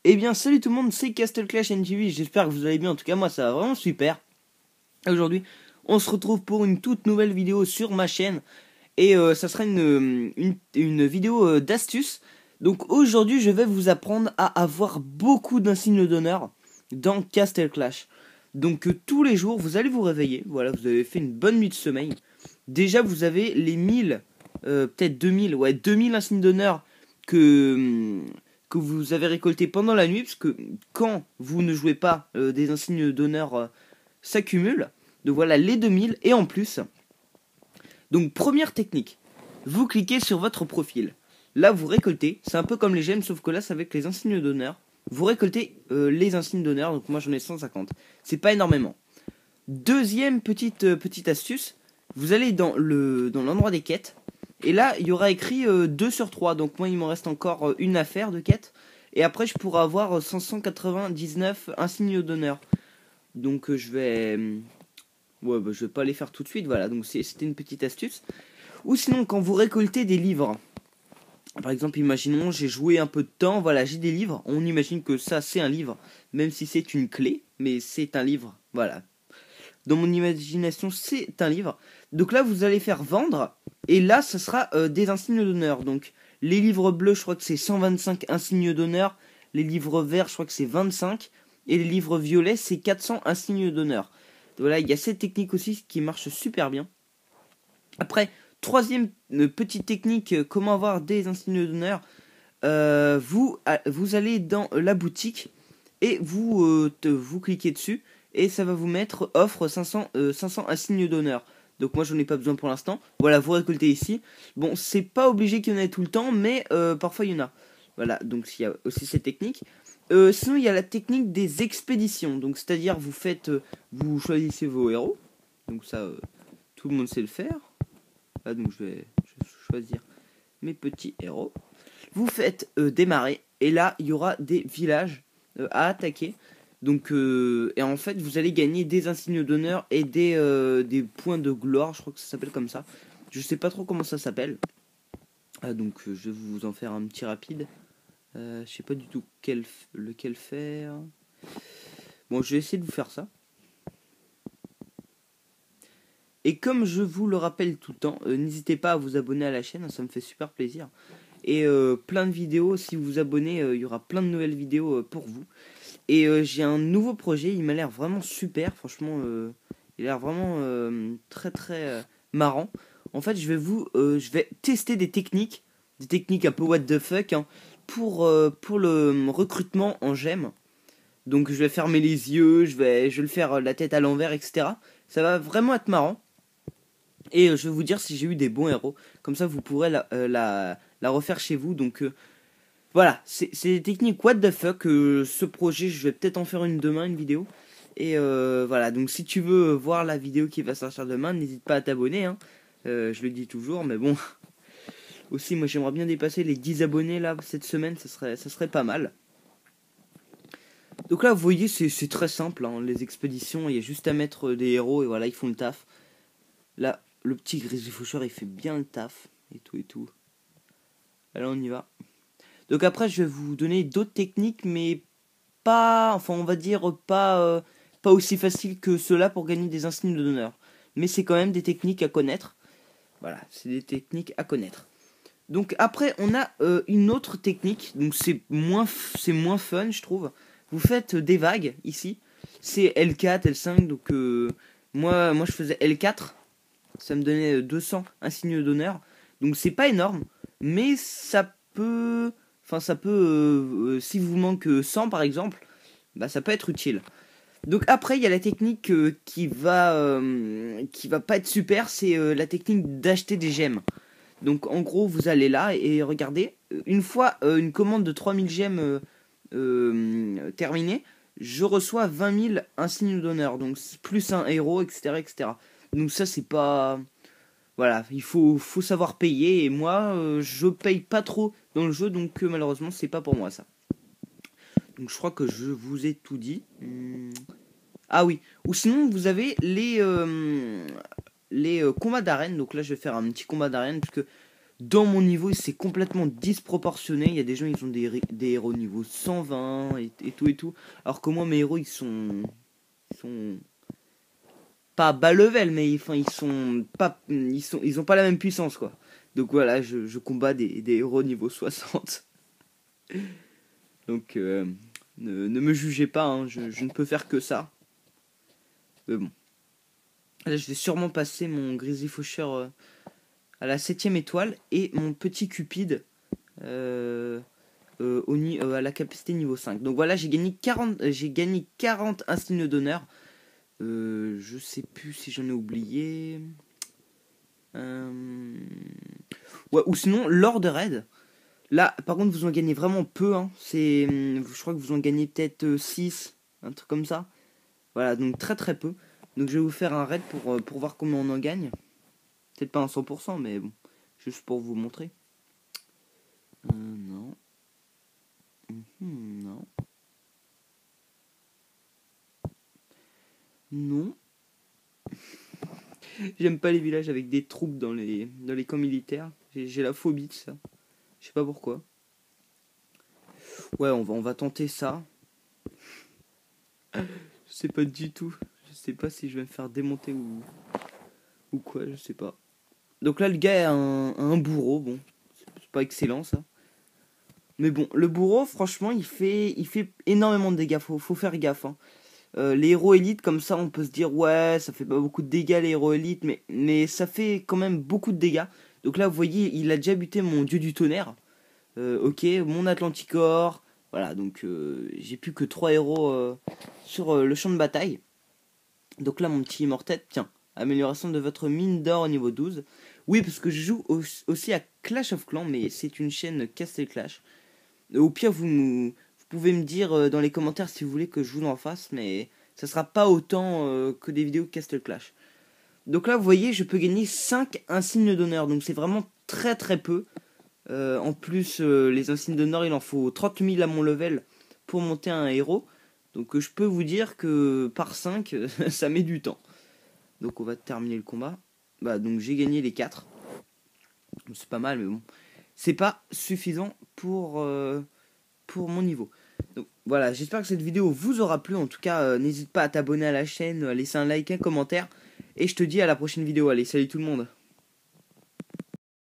Eh bien salut tout le monde, c'est Castle Clash NTV, j'espère que vous allez bien, en tout cas moi ça va vraiment super. Aujourd'hui on se retrouve pour une toute nouvelle vidéo sur ma chaîne et ça sera une vidéo d'astuces. Donc aujourd'hui je vais vous apprendre à avoir beaucoup d'insignes d'honneur dans Castle Clash. Donc tous les jours vous allez vous réveiller, voilà, vous avez fait une bonne nuit de sommeil. Déjà vous avez les 1000, peut-être 2000, ouais 2000 insignes d'honneur que vous avez récolté pendant la nuit, parce que quand vous ne jouez pas, des insignes d'honneur s'accumulent. Donc voilà les 2000 et en plus. Donc première technique, vous cliquez sur votre profil. Là vous récoltez, c'est un peu comme les gemmes sauf que là c'est avec les insignes d'honneur. Vous récoltez les insignes d'honneur, donc moi j'en ai 150. C'est pas énormément. Deuxième petite astuce, vous allez dans l'endroit des quêtes. Et là, il y aura écrit 2 sur 3. Donc moi, il m'en reste encore une affaire de quête. Et après, je pourrai avoir 599 insignes d'honneur. Donc je vais... ouais, bah, je vais pas les faire tout de suite. Voilà, donc c'était une petite astuce. Ou sinon, quand vous récoltez des livres. Par exemple, imaginons, j'ai joué un peu de temps. Voilà, j'ai des livres. On imagine que ça, c'est un livre. Même si c'est une clé. Mais c'est un livre. Voilà. Dans mon imagination, c'est un livre. Donc là, vous allez faire vendre. Et là, ça sera des insignes d'honneur. Donc, les livres bleus, je crois que c'est 125 insignes d'honneur. Les livres verts, je crois que c'est 25. Et les livres violets, c'est 400 insignes d'honneur. Voilà, il y a cette technique aussi qui marche super bien. Après, troisième petite technique, comment avoir des insignes d'honneur. Vous allez dans la boutique et vous cliquez dessus. Et ça va vous mettre offre 500 insignes d'honneur. Donc moi j'en ai pas besoin pour l'instant. Voilà, vous récoltez ici. Bon, c'est pas obligé qu'il y en ait tout le temps, mais parfois il y en a. Voilà, donc il y a aussi cette technique. Sinon il y a la technique des expéditions. Donc c'est-à-dire vous choisissez vos héros. Donc ça, tout le monde sait le faire. Là donc je vais choisir mes petits héros. Vous faites démarrer et là il y aura des villages à attaquer. Donc et en fait vous allez gagner des insignes d'honneur et des points de gloire, je crois que ça s'appelle comme ça. Je sais pas trop comment ça s'appelle. Donc je vais vous en faire un petit rapide. Je sais pas du tout lequel faire. Bon, je vais essayer de vous faire ça. Et comme je vous le rappelle tout le temps, n'hésitez pas à vous abonner à la chaîne, ça me fait super plaisir. Et plein de vidéos, si vous vous abonnez, il y aura plein de nouvelles vidéos pour vous. Et j'ai un nouveau projet, il m'a l'air vraiment super, franchement, il a l'air vraiment très très marrant. En fait, je vais tester des techniques un peu what the fuck, hein, pour le recrutement en gemmes. Donc je vais fermer les yeux, je vais le faire la tête à l'envers, etc. Ça va vraiment être marrant. Et je vais vous dire si j'ai eu des bons héros. Comme ça, vous pourrez la refaire chez vous. Donc voilà, c'est des techniques what the fuck. Ce projet, je vais peut-être en faire une demain, une vidéo. Et voilà, donc si tu veux voir la vidéo qui va sortir demain, n'hésite pas à t'abonner. Hein. Je le dis toujours, mais bon. Aussi, moi j'aimerais bien dépasser les 10 abonnés là cette semaine, ça serait pas mal. Donc là, vous voyez, c'est très simple. Hein, les expéditions, il y a juste à mettre des héros et voilà, ils font le taf. Là, le petit grizzly faucheur, il fait bien le taf. Et tout et tout. Allez, on y va. Donc après, je vais vous donner d'autres techniques, mais pas, enfin on va dire pas aussi facile que cela pour gagner des insignes d'honneur. Mais c'est quand même des techniques à connaître. Voilà, c'est des techniques à connaître. Donc après, on a une autre technique. Donc c'est moins fun, je trouve. Vous faites des vagues ici. C'est L4, L5. Donc moi je faisais L4. Ça me donnait 200 insignes d'honneur. Donc c'est pas énorme, mais ça peut, si vous manque 100 par exemple, bah ça peut être utile. Donc après il y a la technique qui va pas être super, c'est la technique d'acheter des gemmes. Donc en gros vous allez là et regardez, une fois une commande de 3000 gemmes terminée, je reçois 20 000 insignes d'honneur, donc plus un héros, etc., etc. Donc ça c'est pas... Voilà, il faut savoir payer, et moi je paye pas trop dans le jeu, donc malheureusement c'est pas pour moi ça. Donc je crois que je vous ai tout dit. Ah oui, ou sinon vous avez les combats d'arène, donc là je vais faire un petit combat d'arène, puisque dans mon niveau, c'est complètement disproportionné. Il y a des gens, ils ont des héros niveau 120 et tout et tout. Alors que moi, mes héros, ils sont pas bas level, mais ils ont pas la même puissance, quoi. Donc voilà, je combats des héros niveau 60. Donc ne me jugez pas, hein, je ne peux faire que ça. Mais bon. Là, je vais sûrement passer mon Grizzly Faucheur à la 7ème étoile et mon petit Cupid à la capacité niveau 5. Donc voilà, j'ai gagné 40 insignes d'honneur. Je sais plus si j'en ai oublié. Ouais, ou sinon, lors de raid. Là, par contre, vous en gagnez vraiment peu. Hein. Je crois que vous en gagnez peut-être 6, un truc comme ça. Voilà, donc très très peu. Donc je vais vous faire un raid pour voir comment on en gagne. Peut-être pas en 100%, mais bon. Juste pour vous montrer. Non. Non. Non. J'aime pas les villages avec des troupes dans les camps militaires. J'ai la phobie de ça. Je sais pas pourquoi. Ouais, on va tenter ça. Je sais pas du tout. Je sais pas si je vais me faire démonter ou quoi, je sais pas. Donc là, le gars a un bourreau. Bon, c'est pas excellent ça. Mais bon, le bourreau, franchement, il fait énormément de dégâts. Faut faire gaffe. Hein. Les héros élites, comme ça, on peut se dire, ouais, ça fait pas beaucoup de dégâts les héros élites, mais ça fait quand même beaucoup de dégâts. Donc là, vous voyez, il a déjà buté mon dieu du tonnerre. Ok, mon Atlanticor. Voilà, donc j'ai plus que 3 héros sur le champ de bataille. Donc là, mon petit immortel, tiens, amélioration de votre mine d'or au niveau 12. Oui, parce que je joue aussi à Clash of Clans, mais c'est une chaîne Castle Clash. Au pire, vous pouvez me dire dans les commentaires si vous voulez que je vous en fasse, mais ça sera pas autant que des vidéos Castle Clash. Donc là, vous voyez, je peux gagner 5 insignes d'honneur, donc c'est vraiment très très peu. En plus, les insignes d'honneur, il en faut 30 000 à mon level pour monter un héros. Donc je peux vous dire que par 5, ça met du temps. Donc on va terminer le combat. Bah donc j'ai gagné les 4. C'est pas mal, mais bon. C'est pas suffisant pour mon niveau. Donc voilà, j'espère que cette vidéo vous aura plu. En tout cas, n'hésite pas à t'abonner à la chaîne, à laisser un like, un commentaire. Et je te dis à la prochaine vidéo. Allez, salut tout le monde.